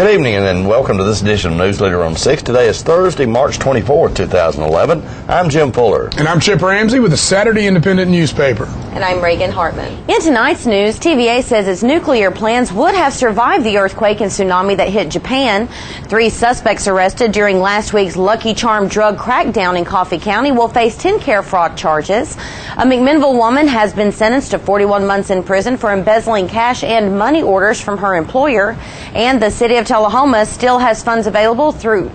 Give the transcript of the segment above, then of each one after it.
Good evening and welcome to this edition of NewsLeader on 6. Today is Thursday, March 24th, 2011. I'm Jim Fuller. And I'm Chip Ramsey with the Saturday Independent newspaper. And I'm Reagan Hartman. In tonight's news, TVA says its nuclear plants would have survived the earthquake and tsunami that hit Japan. 3 suspects arrested during last week's Lucky Charm drug crackdown in Coffee County will face TennCare fraud charges. A McMinnville woman has been sentenced to 41 months in prison for embezzling cash and money orders from her employer. And the city of Tullahoma still has funds available to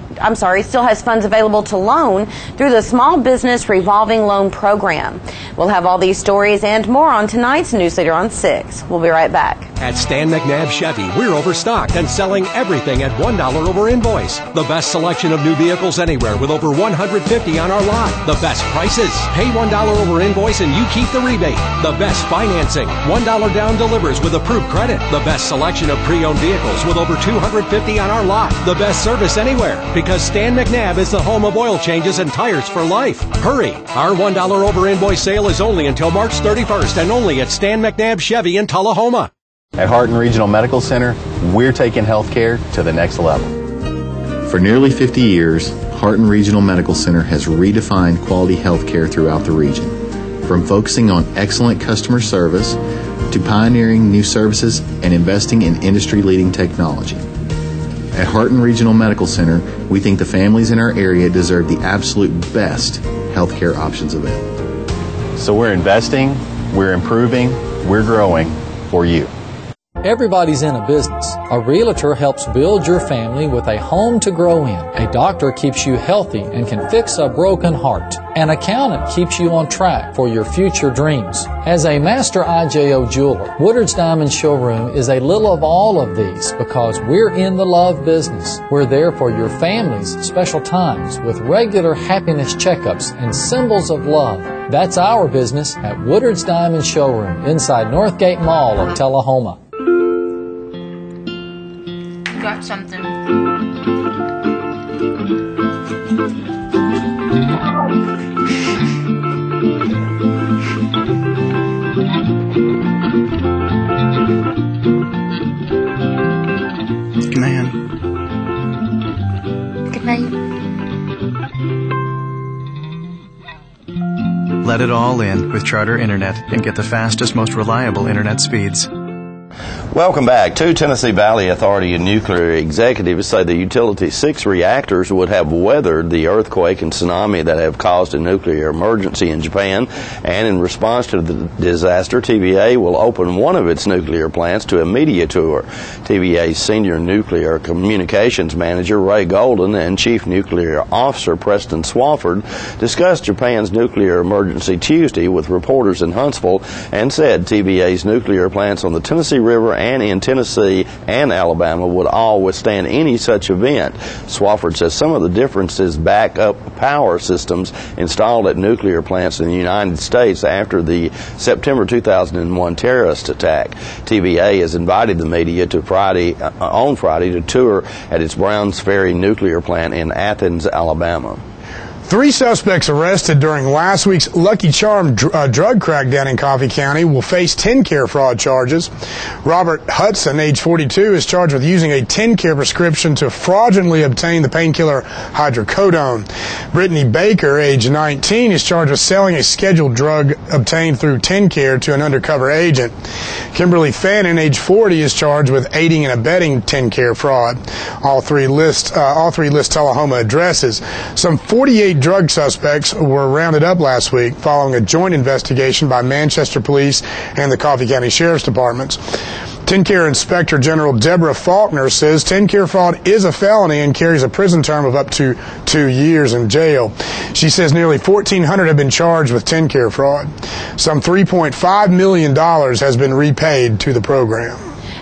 loan through the Small Business Revolving Loan Program. We'll have all these stories and more on tonight's NewsLeader on 6. We'll be right back. At Stan McNabb Chevy, we're overstocked and selling everything at $1 over invoice. The best selection of new vehicles anywhere with over 150 on our lot. The best prices. Pay $1 over invoice and you keep the rebate. The best financing. $1 down delivers with approved credit. The best selection of pre-owned vehicles with over 250 on our lot. The best service anywhere because Stan McNabb is the home of oil changes and tires for life. Hurry! Our $1 over invoice sale is only until March 31st and only at Stan McNabb Chevy in Tullahoma. At Hartman Regional Medical Center, we're taking healthcare to the next level. For nearly 50 years, Hartman Regional Medical Center has redefined quality healthcare throughout the region. From focusing on excellent customer service to pioneering new services and investing in industry-leading technology. At Hartman Regional Medical Center, we think the families in our area deserve the absolute best healthcare options available. So we're investing, we're improving, we're growing for you. Everybody's in a business. A realtor helps build your family with a home to grow in. A doctor keeps you healthy and can fix a broken heart. An accountant keeps you on track for your future dreams. As a master IJO jeweler, Woodard's Diamond Showroom is a little of all of these because we're in the love business. We're there for your family's special times with regular happiness checkups and symbols of love. That's our business at Woodard's Diamond Showroom inside Northgate Mall of Tullahoma. Got something. Good night. Good night. Let it all in with Charter Internet and get the fastest, most reliable internet speeds. Welcome back. 2 Tennessee Valley Authority and nuclear executives say the utility's 6 reactors would have weathered the earthquake and tsunami that have caused a nuclear emergency in Japan. And in response to the disaster, TVA will open one of its nuclear plants to a media tour. TVA's senior nuclear communications manager, Ray Golden, and chief nuclear officer, Preston Swafford, discussed Japan's nuclear emergency Tuesday with reporters in Huntsville and said TVA's nuclear plants on the Tennessee River and in Tennessee and Alabama would all withstand any such event. Swafford says some of the differences backup power systems installed at nuclear plants in the United States after the September 2001 terrorist attack. TVA has invited the media on Friday to tour at its Browns Ferry nuclear plant in Athens, Alabama. 3 suspects arrested during last week's Lucky Charm drug crackdown in Coffee County will face TennCare fraud charges. Robert Hudson, age 42, is charged with using a TennCare prescription to fraudulently obtain the painkiller hydrocodone. Brittany Baker, age 19, is charged with selling a scheduled drug obtained through TennCare to an undercover agent. Kimberly Fannin, age 40, is charged with aiding and abetting TennCare fraud. All three list Tullahoma addresses. Some 48 drug suspects were rounded up last week following a joint investigation by Manchester Police and the Coffee County Sheriff's Departments. TennCare Inspector General Deborah Faulkner says TennCare fraud is a felony and carries a prison term of up to 2 years in jail. She says nearly 1,400 have been charged with TennCare fraud. Some $3.5 million has been repaid to the program.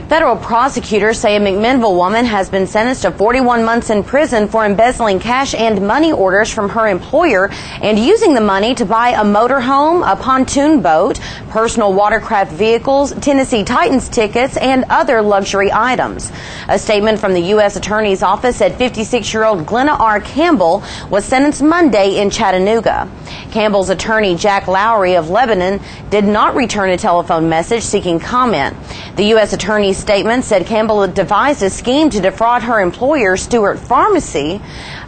Federal prosecutors say a McMinnville woman has been sentenced to 41 months in prison for embezzling cash and money orders from her employer and using the money to buy a motorhome, a pontoon boat, personal watercraft vehicles, Tennessee Titans tickets, and other luxury items. A statement from the U.S. Attorney's Office said 56-year-old Glenna R. Campbell was sentenced Monday in Chattanooga. Campbell's attorney, Jack Lowry of Lebanon, did not return a telephone message seeking comment. The U.S. Attorney release statement said Campbell devised a scheme to defraud her employer, Stewart Pharmacy,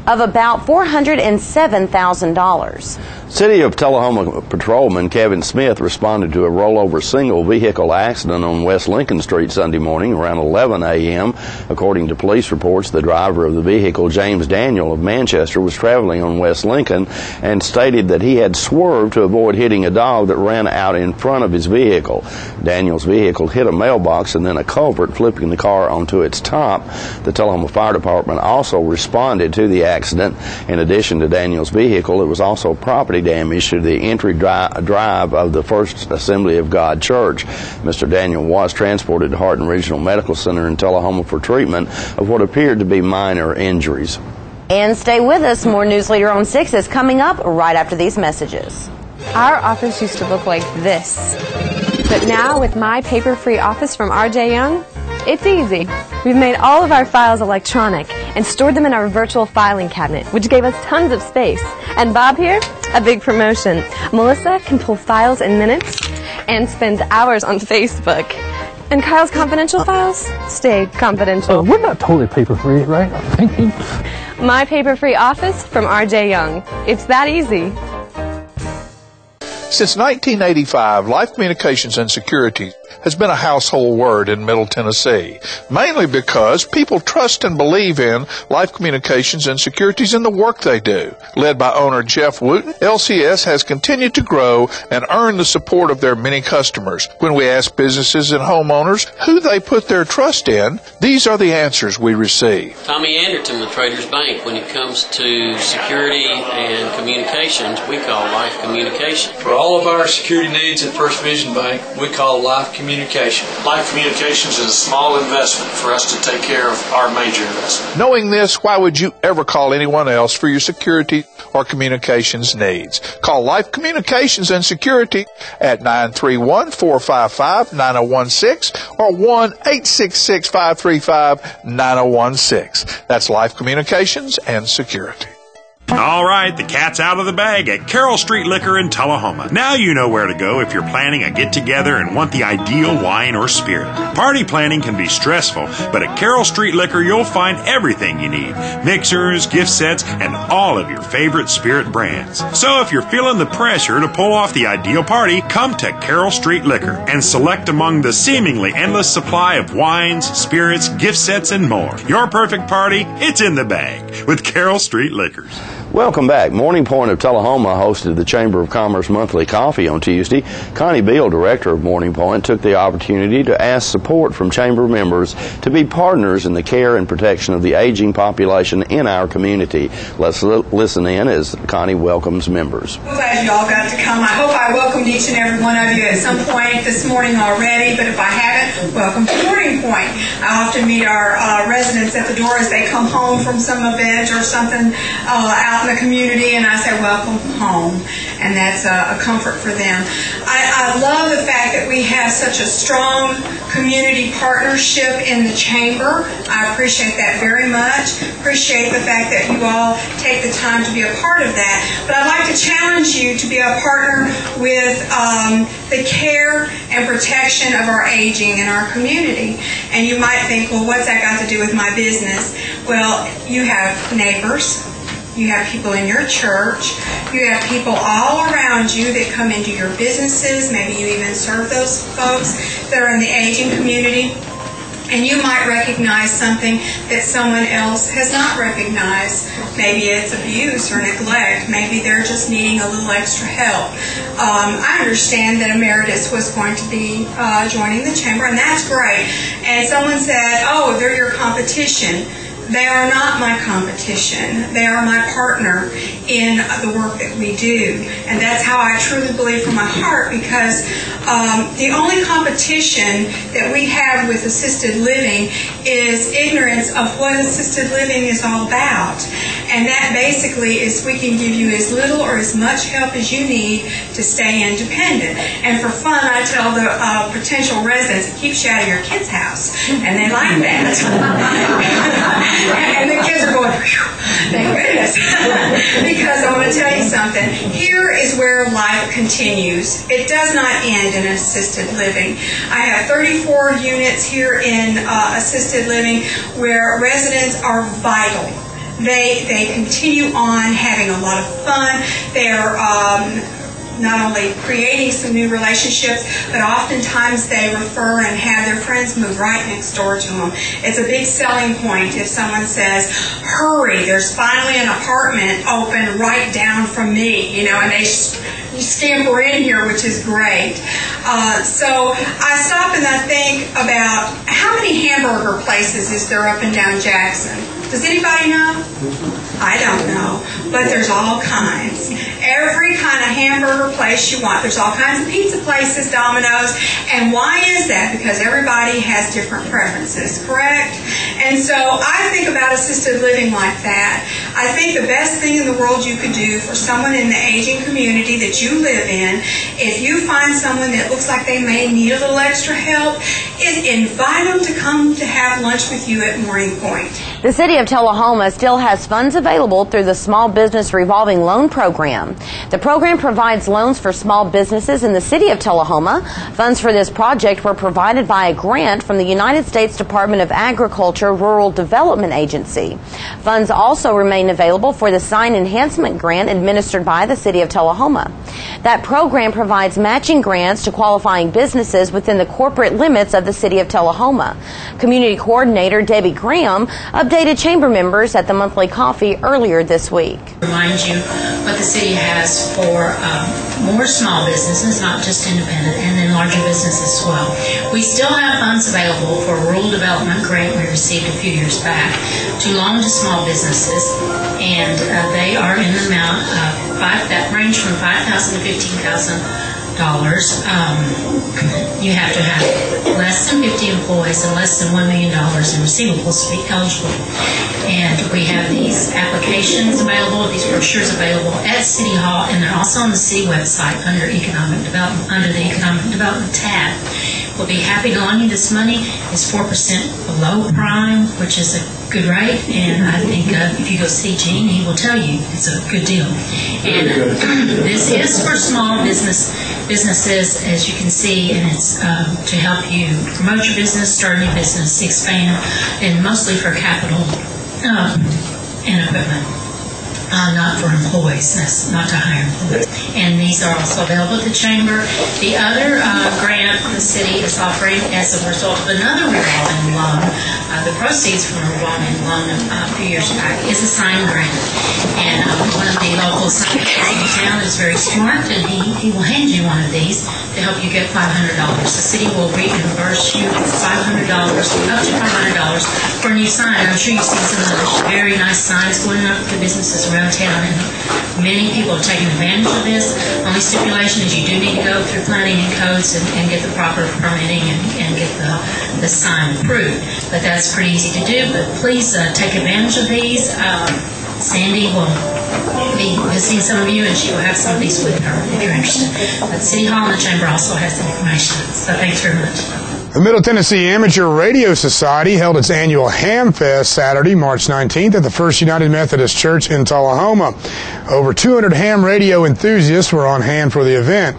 of about $407,000. City of Tullahoma patrolman Kevin Smith responded to a rollover single vehicle accident on West Lincoln Street Sunday morning around 11 a.m. According to police reports, the driver of the vehicle, James Daniel of Manchester, was traveling on West Lincoln and stated that he had swerved to avoid hitting a dog that ran out in front of his vehicle. Daniel's vehicle hit a mailbox and then a culvert, flipping the car onto its top. The Tullahoma Fire Department also responded to the accident. In addition to Daniel's vehicle, there was also property damage to the entry drive of the First Assembly of God Church. Mr. Daniel was transported to Hartman Regional Medical Center in Tullahoma for treatment of what appeared to be minor injuries. And stay with us. More News Leader on 6 is coming up right after these messages. Our office used to look like this, but now with My Paper-Free Office from R.J. Young, it's easy. We've made all of our files electronic and stored them in our virtual filing cabinet, which gave us tons of space. And Bob here, a big promotion. Melissa can pull files in minutes and spends hours on Facebook. And Kyle's confidential files stay confidential. We're not totally paper-free, right? My Paper-Free Office from R.J. Young. It's that easy. Since 1985, Life Communications and Security has been a household word in Middle Tennessee, mainly because people trust and believe in Life Communications and Securities in the work they do. Led by owner Jeff Wooten, LCS has continued to grow and earn the support of their many customers. When we ask businesses and homeowners who they put their trust in, these are the answers we receive. Tommy Anderton with Traders Bank. When it comes to security and communications, we call Life Communications. For all of our security needs at First Vision Bank, we call Life Communications. Life Communications is a small investment for us to take care of our major investment. Knowing this, why would you ever call anyone else for your security or communications needs? Call Life Communications and Security at 931-455-9016 or 1-866-535-9016. That's Life Communications and Security. All right, the cat's out of the bag at Carroll Street Liquor in Tullahoma. Now you know where to go if you're planning a get-together and want the ideal wine or spirit. Party planning can be stressful, but at Carroll Street Liquor you'll find everything you need. Mixers, gift sets, and all of your favorite spirit brands. So if you're feeling the pressure to pull off the ideal party, come to Carroll Street Liquor and select among the seemingly endless supply of wines, spirits, gift sets, and more. Your perfect party, it's in the bag with Carroll Street Liquors. Welcome back. Morning Point of Tullahoma hosted the Chamber of Commerce Monthly Coffee on Tuesday. Connie Beal, director of Morning Point, took the opportunity to ask support from Chamber members to be partners in the care and protection of the aging population in our community. Let's listen in as Connie welcomes members. I'm glad you all got to come. I hope I welcomed each and every one of you at some point this morning already, but if I haven't, welcome to Morning Point. I often meet our residents at the door as they come home from some event or something out in the community, and I say welcome home, and that's a comfort for them. I love the fact that we have such a strong community partnership in the chamber. I appreciate that very much. Appreciate the fact that you all take the time to be a part of that. But I'd like to challenge you to be a partner with the care and protection of our aging in our community. And you might think, well, what's that got to do with my business? Well, you have neighbors. You have people in your church. You have people all around you that come into your businesses. Maybe you even serve those folks that are in the aging community. And you might recognize something that someone else has not recognized. Maybe it's abuse or neglect. Maybe they're just needing a little extra help. I understand that Emeritus was going to be joining the chamber, and that's great. And someone said, oh, they're your competition. They are not my competition. They are my partner in the work that we do. And that's how I truly believe from my heart, because the only competition that we have with assisted living is ignorance of what assisted living is all about. And that basically is we can give you as little or as much help as you need to stay independent. And for fun, I tell the potential residents, it keeps you out of your kid's house. And they like that. And the kids are going, thank goodness. Because I want to tell you something. something. Here is where life continues. It does not end in assisted living. I have 34 units here in assisted living where residents are vital. They continue on having a lot of fun. They're not only creating some new relationships, but oftentimes they refer and have their friends move right next door to them. It's a big selling point if someone says, hurry, there's finally an apartment open right down from me, and they scamper in here, which is great. So I stop and I think about how many hamburger places is there up and down Jackson? Does anybody know? I don't know, but there's all kinds. Every kind of hamburger place you want. There's all kinds of pizza places, Domino's. And why is that? Because everybody has different preferences, correct? And so I think about assisted living like that. I think the best thing in the world you could do for someone in the aging community that you live in, if you find someone that looks like they may need a little extra help, is invite them to come to have lunch with you at Morning Point. The City of Tullahoma still has funds available through the Small Business Revolving Loan Program. The program provides loans for small businesses in the City of Tullahoma. Funds for this project were provided by a grant from the United States Department of Agriculture Rural Development Agency. Funds also remain available for the Sign Enhancement Grant administered by the City of Tullahoma. That program provides matching grants to qualifying businesses within the corporate limits of the City of Tullahoma. Community Coordinator Debbie Graham updated chamber members at the monthly coffee earlier this week. Remind you what the city has for more small businesses, not just independent, and then larger businesses as well. We still have funds available for a rural development grant we received a few years back to loan to small businesses, and they are in the amount of that range from $5,000 to $15,000. You have to have less than 50 employees and less than $1 million in receivables to be eligible. And we have these applications available, these brochures available at City Hall, and they're also on the city website under Economic Development, under the Economic Development tab. We'll be happy to loan you this money. It's 4% below prime, which is a good rate, and I think if you go see Gene, he will tell you it's a good deal. And this is for small businesses, as you can see, and it's to help you promote your business, start a new business, expand, and mostly for capital and equipment. Not for employees, that's not to hire employees. And these are also available at the chamber. The other grant the city is offering as a result of another revolving loan, the proceeds from a revolving loan a few years back, is a sign grant. And one of the local sign guys in town is very smart, and he will hand you one of these to help you get $500. The city will reimburse you $500, up to $500 for a new sign. I'm sure you've seen some of those very nice signs going up for businesses around town, and many people are taking advantage of this. Only stipulation is you do need to go through planning and codes and get the proper permitting and get the sign approved. But that's pretty easy to do. But please take advantage of these. Sandy will be visiting some of you, and she will have some of these with her if you're interested. But City Hall and the Chamber also has the information. So thanks very much. The Middle Tennessee Amateur Radio Society held its annual Ham Fest Saturday, March 19th at the First United Methodist Church in Tullahoma. Over 200 ham radio enthusiasts were on hand for the event.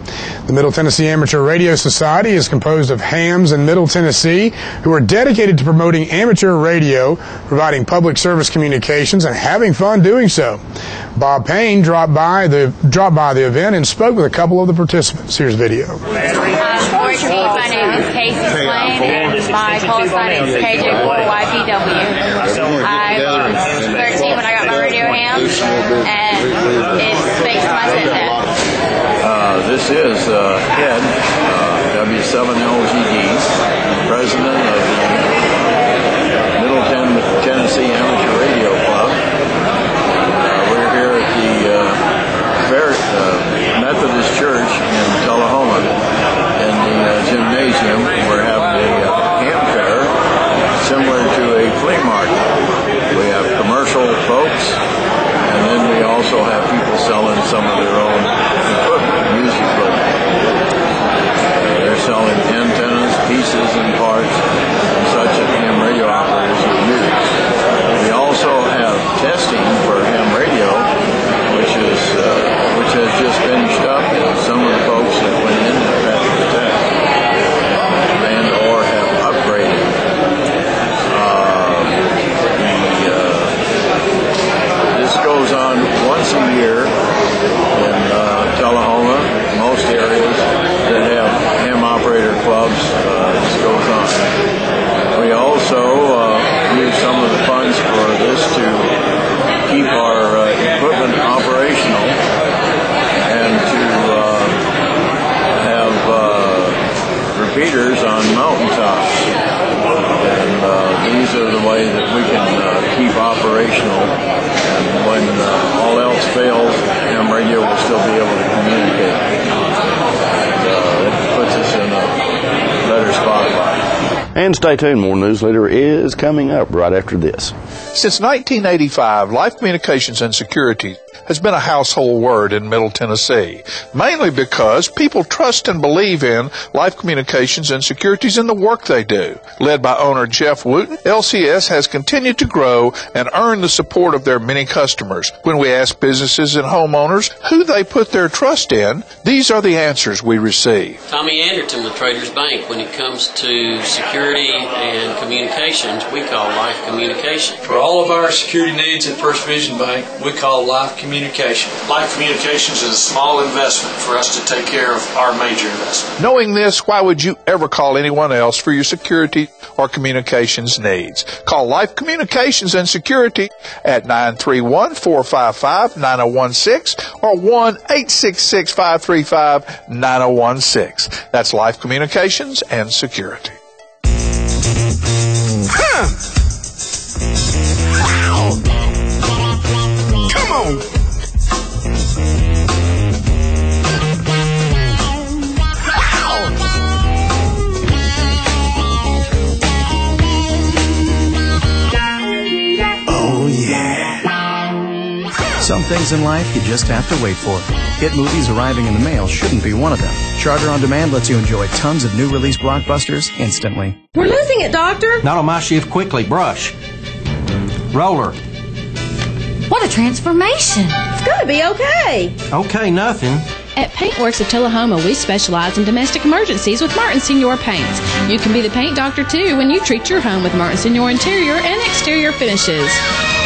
The Middle Tennessee Amateur Radio Society is composed of hams in Middle Tennessee who are dedicated to promoting amateur radio, providing public service communications, and having fun doing so. Bob Payne dropped by the event and spoke with a couple of the participants. Here's video. My name is Casey Slane, and my call sign is KJ4YPW. I was 13 when I got my radio ham, and it makes my set death. This is Ed, W7LGD, president of the Middle Tennessee Amateur Radio Club. We're here at the Methodist Church in Tullahoma. In the gymnasium, we're having a ham fair similar to a flea market. We have commercial folks, and then we also have people selling some of their own equipment, music equipment. They're selling antennas, pieces, and parts, and such that ham radio operators will use. We also have testing for ham radio, which is every year in Tullahoma, most areas that have ham operator clubs. This goes on. We also use some of the funds for this to keep our equipment operational and to have repeaters on mountaintops. And these are the ways that we can keep operational. And when all else fails, ham radio will still be able to communicate. And it puts us in a better spotlight. And stay tuned, more NewsLeader is coming up right after this. Since 1985, Life Communications and Security has been a household word in Middle Tennessee, mainly because people trust and believe in Life Communications and Securities in the work they do. Led by owner Jeff Wooten, LCS has continued to grow and earn the support of their many customers. When we ask businesses and homeowners who they put their trust in, these are the answers we receive. Tommy Anderton with Traders Bank. When it comes to security and communications, we call Life Communications. For all of our security needs at First Vision Bank, we call Life Communications. Life Communications is a small investment for us to take care of our major investment. Knowing this, why would you ever call anyone else for your security or communications needs? Call Life Communications and Security at 931-455-9016 or 1-866-535-9016. That's Life Communications and Security. Come on. Oh, yeah. Some things in life you just have to wait for. Hit movies arriving in the mail shouldn't be one of them. Charter on Demand lets you enjoy tons of new release blockbusters instantly. We're losing it, Doctor. Not on my shift. Quickly, brush. Roller. What a transformation. It's going to be okay. Okay, nothing. At Paintworks of Tullahoma, we specialize in domestic emergencies with Martin Senior Paints. You can be the paint doctor, too, when you treat your home with Martin Senior interior and exterior finishes.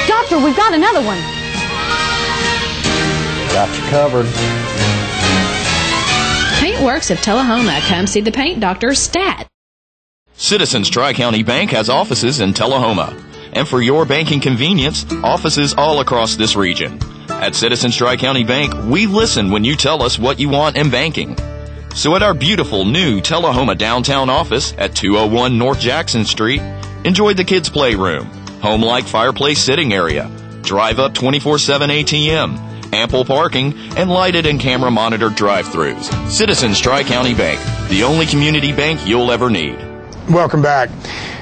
Doctor, we've got another one. Got you covered. Paintworks of Tullahoma. Come see the paint doctor, Stat. Citizens Tri-County Bank has offices in Tullahoma. And for your banking convenience, offices all across this region. At Citizens Tri-County Bank, we listen when you tell us what you want in banking. So at our beautiful new Tullahoma downtown office at 201 North Jackson Street, enjoy the kids' playroom, home-like fireplace sitting area, drive-up 24/7 ATM, ample parking, and lighted and camera-monitored drive-thrus. Citizens Tri-County Bank, the only community bank you'll ever need. Welcome back.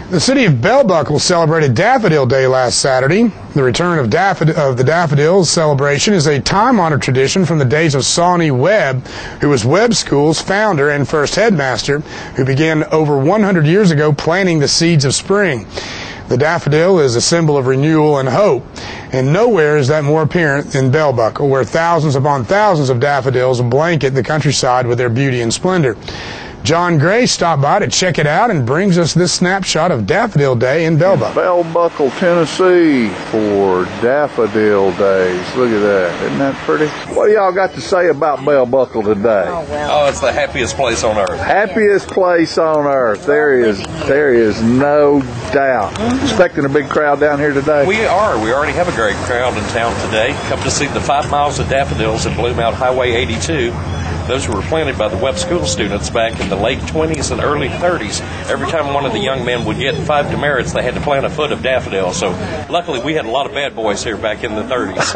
The city of Bell Buckle celebrated Daffodil Day last Saturday. The return of the Daffodils celebration is a time-honored tradition from the days of Sawney Webb, who was Webb School's founder and first headmaster, who began over 100 years ago planting the seeds of spring. The daffodil is a symbol of renewal and hope, and nowhere is that more apparent than Bell Buckle, where thousands upon thousands of daffodils blanket the countryside with their beauty and splendor. John Gray stopped by to check it out and brings us this snapshot of Daffodil Day in Bell Buckle. Bell Buckle, Tennessee for Daffodil Days. Look at that. Isn't that pretty? What do y'all got to say about Bell Buckle today? Oh, it's the happiest place on earth. Happiest place on earth. There is no doubt. Expecting a big crowd down here today? We are. We already have a great crowd in town today. Come to see the 5 miles of daffodils that bloom out Highway 82. Those were planted by the Webb School students back in the late 20s and early 30s. Every time one of the young men would get 5 demerits, they had to plant a foot of daffodil. So luckily we had a lot of bad boys here back in the 30s.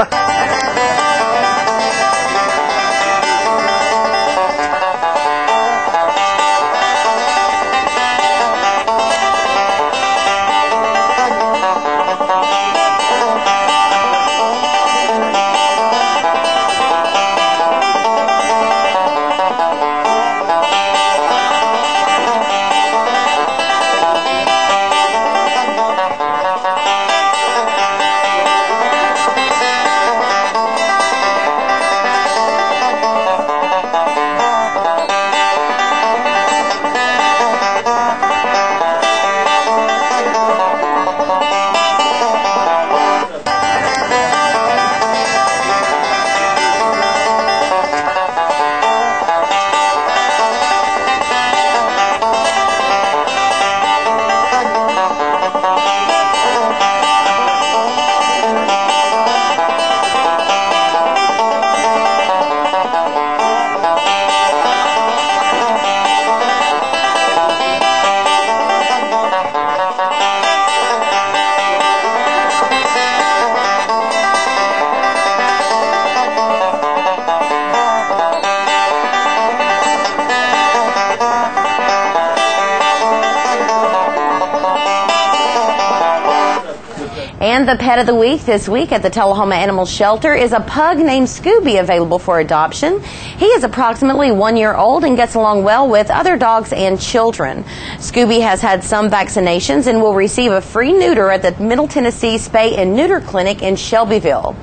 And the pet of the week this week at the Tullahoma Animal Shelter is a pug named Scooby, available for adoption. He is approximately 1 year old and gets along well with other dogs and children. Scooby has had some vaccinations and will receive a free neuter at the Middle Tennessee Spay and Neuter Clinic in Shelbyville.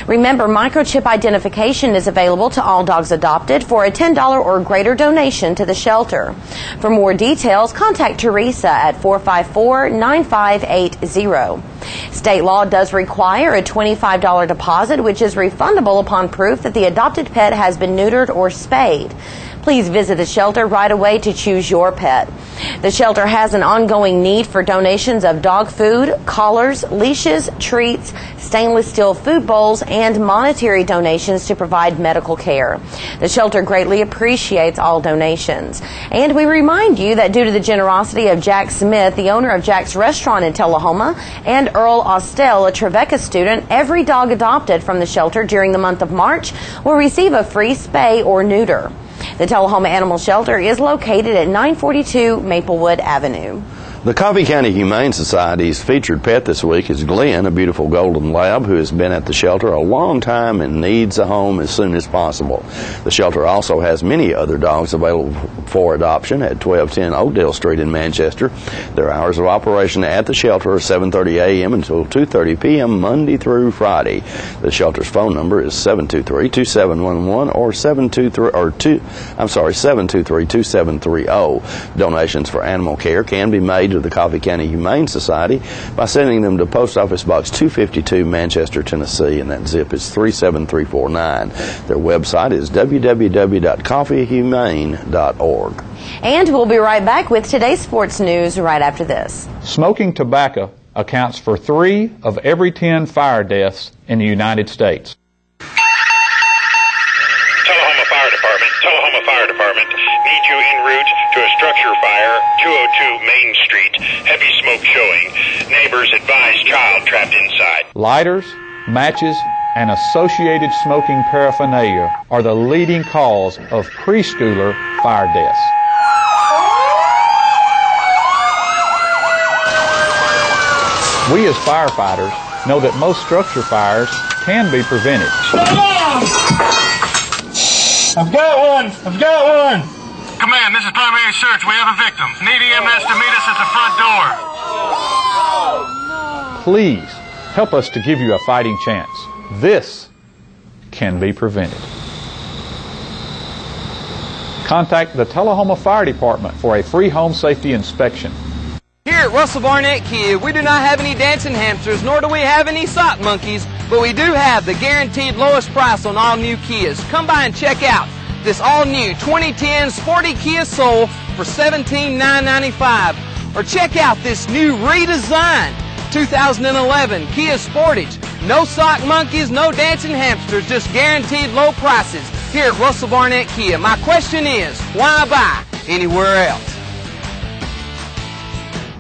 Remember, microchip identification is available to all dogs adopted for a $10 or greater donation to the shelter. For more details, contact Teresa at 454-9580. State law does require a $25 deposit, which is refundable upon proof that the adopted pet has been neutered or spayed. Please visit the shelter right away to choose your pet. The shelter has an ongoing need for donations of dog food, collars, leashes, treats, stainless steel food bowls, and monetary donations to provide medical care. The shelter greatly appreciates all donations. And we remind you that due to the generosity of Jack Smith, the owner of Jack's Restaurant in Tullahoma, and Earl Austell, a Trevecca student, every dog adopted from the shelter during the month of March will receive a free spay or neuter. The Tullahoma Animal Shelter is located at 942 Maplewood Avenue. The Coffee County Humane Society's featured pet this week is Glenn, a beautiful golden lab who has been at the shelter a long time and needs a home as soon as possible. The shelter also has many other dogs available for adoption at 1210 Oakdale Street in Manchester. Their hours of operation at the shelter are 7:30 a.m. until 2:30 p.m. Monday through Friday. The shelter's phone number is 723-2711 or 723-2730. Donations for animal care can be made to the Coffee County Humane Society by sending them to Post Office Box 252, Manchester, Tennessee, and that zip is 37349. Their website is www.coffeehumane.org. And we'll be right back with today's sports news right after this. Smoking tobacco accounts for 3 of every 10 fire deaths in the United States. Tullahoma Fire Department needs you en route to a structure fire, 202 Main Street. Heavy smoke showing. Neighbors advise child trapped inside. Lighters, matches, and associated smoking paraphernalia are the leading cause of preschooler fire deaths. We as firefighters know that most structure fires can be prevented. Slow down! I've got one! Command, this is primary search. We have a victim. Need EMS to meet us at the front door. Please help us to give you a fighting chance. This can be prevented. Contact the Tullahoma Fire Department for a free home safety inspection. Here at Russell Barnett Kia, we do not have any dancing hamsters, nor do we have any sock monkeys, but we do have the guaranteed lowest price on all new Kias. Come by and check out this all-new 2010 Sporty Kia Soul for $17,995. Or check out this new redesigned 2011 Kia Sportage. No sock monkeys, no dancing hamsters, just guaranteed low prices here at Russell Barnett Kia. My question is, why buy anywhere else?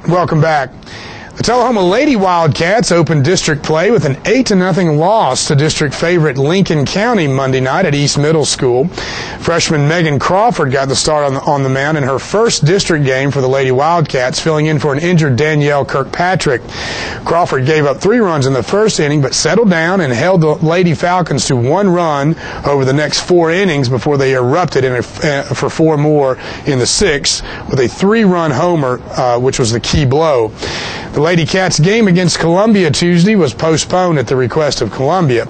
Welcome back. The Tullahoma Lady Wildcats opened district play with an 8-0 loss to district favorite Lincoln County Monday night at East Middle School. Freshman Megan Crawford got the start on the mound in her first district game for the Lady Wildcats, filling in for an injured Danielle Kirkpatrick. Crawford gave up 3 runs in the first inning, but settled down and held the Lady Falcons to 1 run over the next 4 innings before they erupted for 4 more in the 6th with a 3-run homer, which was the key blow. The Lady Cats game against Columbia Tuesday was postponed at the request of Columbia.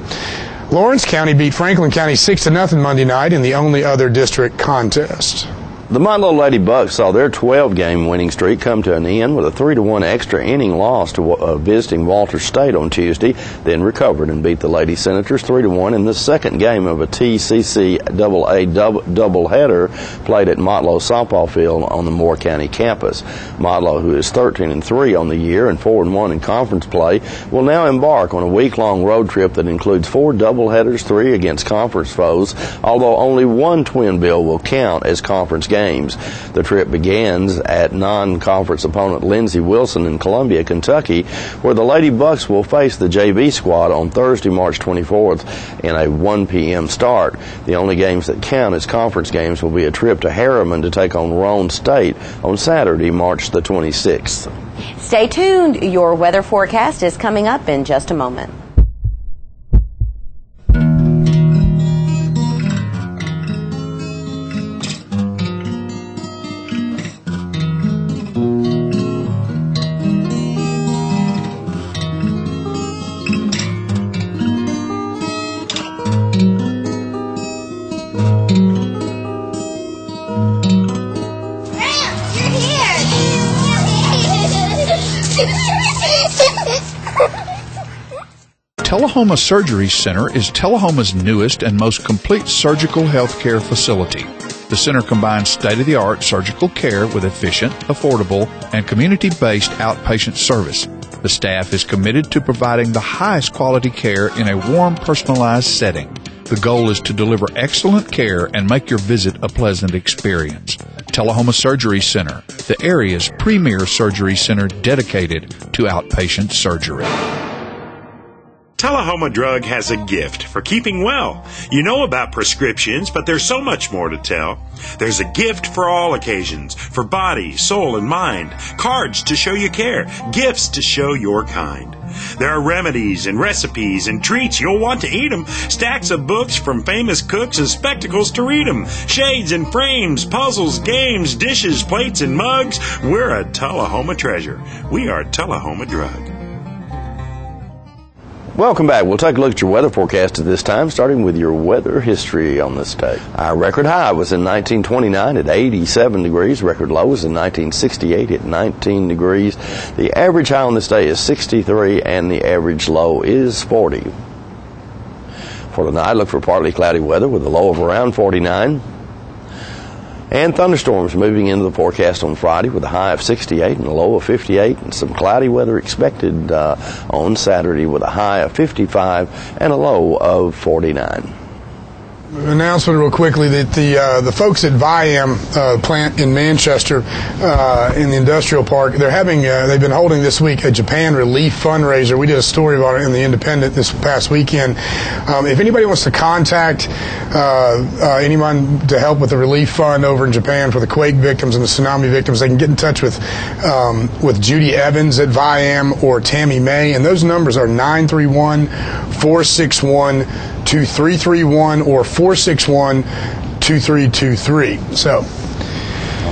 Lawrence County beat Franklin County 6-0 Monday night in the only other district contest. The Motlow Lady Bucks saw their 12-game winning streak come to an end with a 3-1 extra inning loss to visiting Walter State on Tuesday, then recovered and beat the Lady Senators 3-1 in the second game of a TCC AA doubleheader played at Motlow softball field on the Moore County campus. Motlow, who is 13-3 on the year and 4-1 in conference play, will now embark on a week-long road trip that includes 4 doubleheaders, 3 against conference foes, although only 1 twin bill will count as conference games. The trip begins at non-conference opponent Lindsey Wilson in Columbia, Kentucky, where the Lady Bucks will face the JV squad on Thursday, March 24th in a 1 p.m. start. The only games that count as conference games will be a trip to Harriman to take on Roane State on Saturday, March the 26th. Stay tuned. Your weather forecast is coming up in just a moment. Tullahoma Surgery Center is Tullahoma's newest and most complete surgical health care facility. The center combines state-of-the-art surgical care with efficient, affordable, and community-based outpatient service. The staff is committed to providing the highest quality care in a warm, personalized setting. The goal is to deliver excellent care and make your visit a pleasant experience. Tullahoma Surgery Center, the area's premier surgery center dedicated to outpatient surgery. Tullahoma Drug has a gift for keeping well. You know about prescriptions, but there's so much more to tell. There's a gift for all occasions, for body, soul, and mind. Cards to show you care, gifts to show your kind. There are remedies and recipes and treats, you'll want to eat them. Stacks of books from famous cooks and spectacles to read them. Shades and frames, puzzles, games, dishes, plates, and mugs. We're a Tullahoma treasure. We are Tullahoma Drug. Welcome back. We'll take a look at your weather forecast at this time, starting with your weather history on this day. Our record high was in 1929 at 87 degrees. Record low was in 1968 at 19 degrees. The average high on this day is 63, and the average low is 40. For tonight, look for partly cloudy weather with a low of around 49. And thunderstorms moving into the forecast on Friday with a high of 68 and a low of 58. And some cloudy weather expected on Saturday with a high of 55 and a low of 49. Announcement real quickly that the folks at Viam plant in Manchester in the industrial park, they've been holding this week a Japan relief fundraiser. We did a story about it in the Independent this past weekend. If anybody wants to contact anyone to help with the relief fund over in Japan for the quake victims and the tsunami victims, they can get in touch with Judy Evans at Viam or Tammy May, and those numbers are 931-461-2331 or 461-2323. So,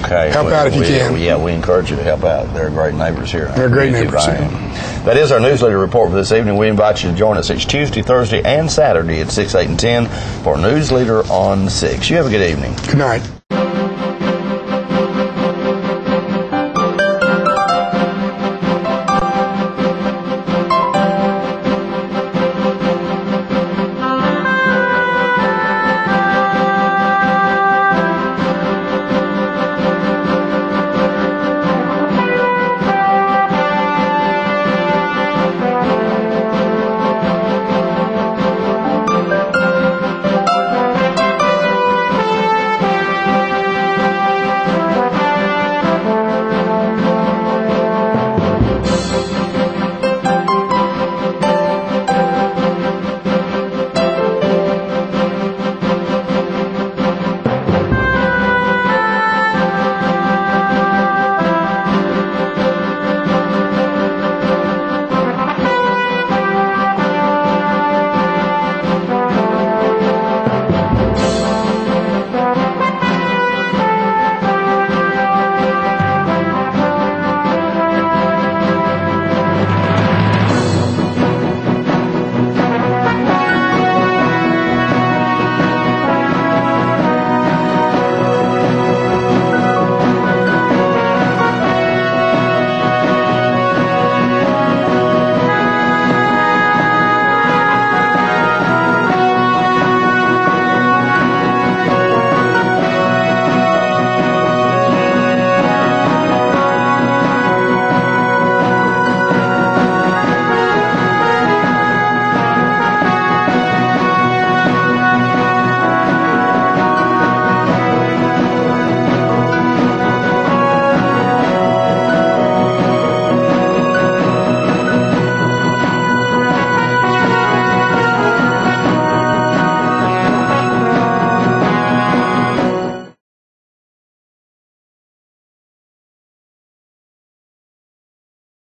okay, help out if you can. Yeah, we encourage you to help out. They're great neighbors here. They're great neighbors here. That is our NewsLeader report for this evening. We invite you to join us each Tuesday, Thursday, and Saturday at 6, 8, and 10 for NewsLeader on 6. You have a good evening. Good night.